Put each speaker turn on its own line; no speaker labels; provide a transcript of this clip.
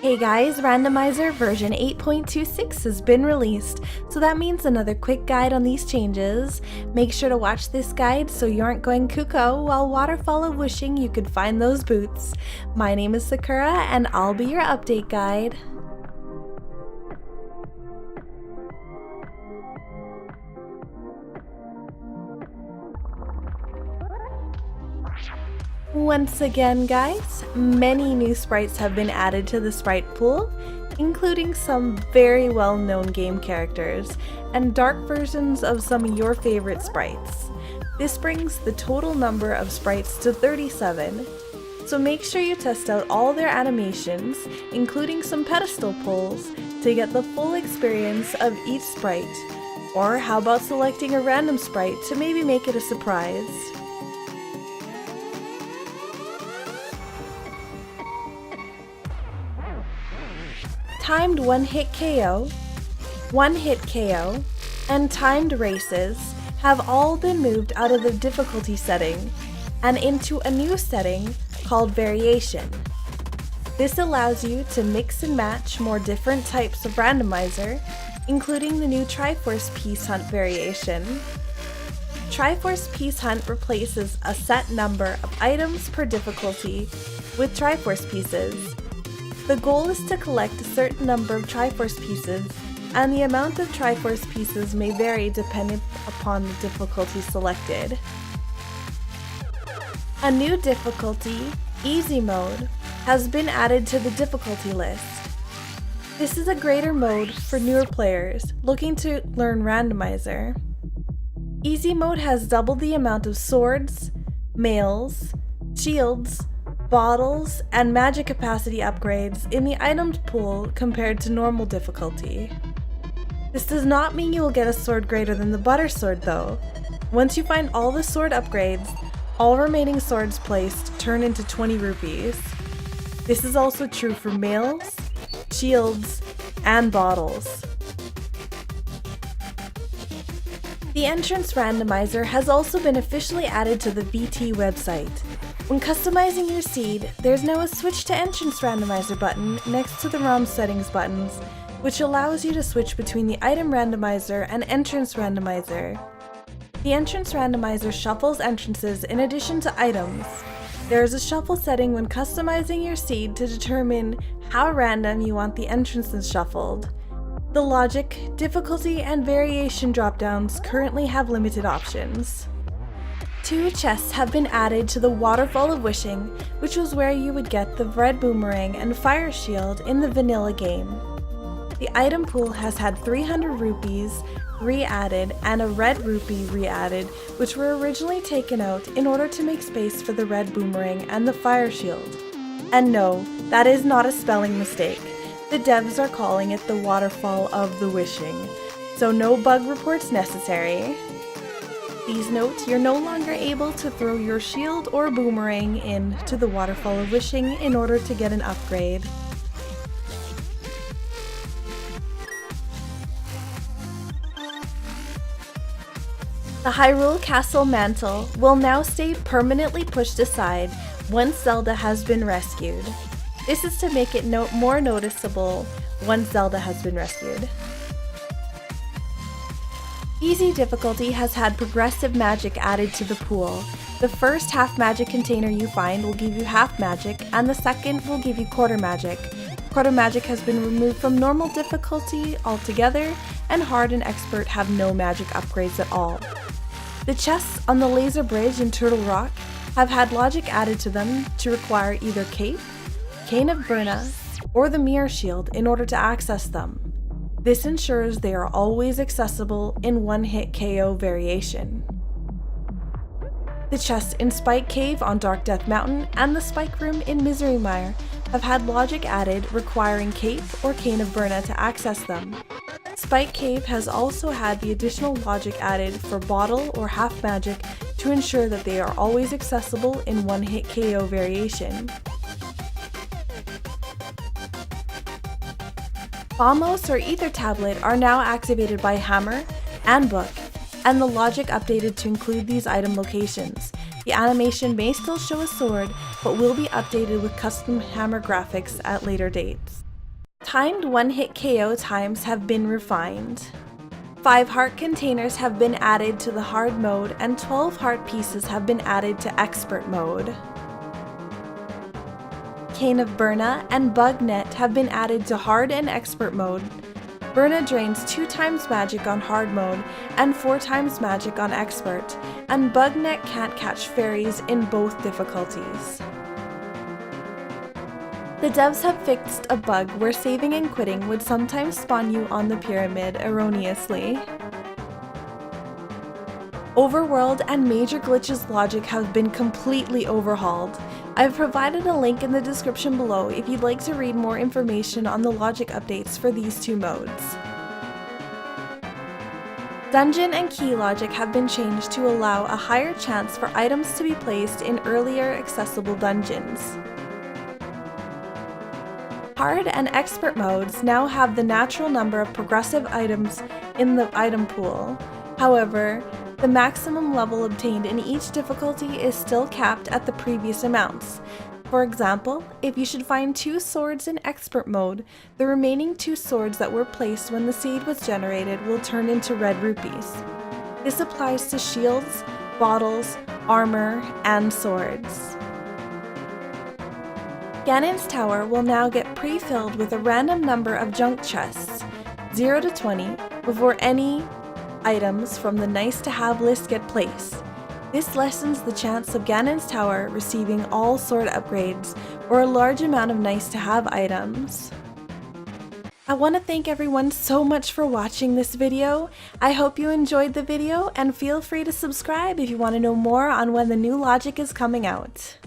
Hey guys, Randomizer version 8.26 has been released, so that means another quick guide on these changes. Make sure to watch this guide so you aren't going cuckoo while Waterfall of Wishing you could find those boots. My name is Sakura and I'll be your update guide. Once again guys, many new sprites have been added to the Sprite Pool, including some very well-known game characters, and dark versions of some of your favorite sprites. This brings the total number of sprites to 37, so make sure you test out all their animations, including some pedestal pulls, to get the full experience of each sprite. Or how about selecting a random sprite to maybe make it a surprise? Timed one-hit KO, one-hit KO, and timed races have all been moved out of the difficulty setting and into a new setting called Variation. This allows you to mix and match more different types of randomizer, including the new Triforce Piece Hunt variation. Triforce Piece Hunt replaces a set number of items per difficulty with Triforce pieces. The goal is to collect a certain number of Triforce pieces, and the amount of Triforce pieces may vary depending upon the difficulty selected. A new difficulty, Easy Mode, has been added to the difficulty list. This is a greater mode for newer players looking to learn Randomizer. Easy Mode has doubled the amount of swords, mails, shields, bottles, and magic capacity upgrades in the items pool compared to normal difficulty. This does not mean you will get a sword greater than the butter sword though. Once you find all the sword upgrades, all remaining swords placed turn into 20 rupees. This is also true for mails, shields, and bottles. The entrance randomizer has also been officially added to the VT website. When customizing your seed, there's now a Switch to Entrance Randomizer button next to the ROM settings buttons, which allows you to switch between the Item Randomizer and Entrance Randomizer. The Entrance Randomizer shuffles entrances in addition to items. There is a shuffle setting when customizing your seed to determine how random you want the entrances shuffled. The logic, difficulty, and variation dropdowns currently have limited options. 2 chests have been added to the Waterfall of Wishing, which was where you would get the red boomerang and fire shield in the vanilla game. The item pool has had 300 rupees re-added and a red rupee re-added, which were originally taken out in order to make space for the red boomerang and the fire shield. And no, that is not a spelling mistake. The devs are calling it the Waterfall of the Wishing, so no bug reports necessary. Please note, you're no longer able to throw your shield or boomerang into the Waterfall of Wishing in order to get an upgrade. The Hyrule Castle mantle will now stay permanently pushed aside once Zelda has been rescued. This is to make it more noticeable once Zelda has been rescued. Easy difficulty has had progressive magic added to the pool. The first half magic container you find will give you half magic, and the second will give you quarter magic. Quarter magic has been removed from normal difficulty altogether, and hard and expert have no magic upgrades at all. The chests on the laser bridge in Turtle Rock have had logic added to them to require either Cape, Cane of Bruna, or the Mirror Shield in order to access them. This ensures they are always accessible in one-hit KO variation. The chests in Spike Cave on Dark Death Mountain and the Spike Room in Misery Mire have had logic added requiring Cape or Cane of Bruna to access them. Spike Cave has also had the additional logic added for bottle or half magic to ensure that they are always accessible in one-hit KO variation. Bombos or Ether Tablet are now activated by Hammer and Book, and the logic updated to include these item locations. The animation may still show a sword, but will be updated with custom hammer graphics at later dates. Timed one-hit KO times have been refined. 5 heart containers have been added to the hard mode and 12 heart pieces have been added to expert mode. Cane of Burna and Bug Net have been added to hard and expert mode. Burna drains 2 times magic on hard mode and 4 times magic on expert, and Bug Net can't catch fairies in both difficulties. The devs have fixed a bug where saving and quitting would sometimes spawn you on the pyramid erroneously. Overworld and major glitches logic have been completely overhauled. I've provided a link in the description below if you'd like to read more information on the logic updates for these 2 modes. Dungeon and key logic have been changed to allow a higher chance for items to be placed in earlier accessible dungeons. Hard and expert modes now have the natural number of progressive items in the item pool. However, the maximum level obtained in each difficulty is still capped at the previous amounts. For example, if you should find 2 swords in expert mode, the remaining 2 swords that were placed when the seed was generated will turn into red rupees. This applies to shields, bottles, armor, and swords. Ganon's tower will now get pre-filled with a random number of junk chests, 0 to 20, before any items from the nice to have list get placed. This lessens the chance of Ganon's tower receiving all sword upgrades or a large amount of nice to have items. I want to thank everyone so much for watching this video. I hope you enjoyed the video and feel free to subscribe if you want to know more on when the new logic is coming out.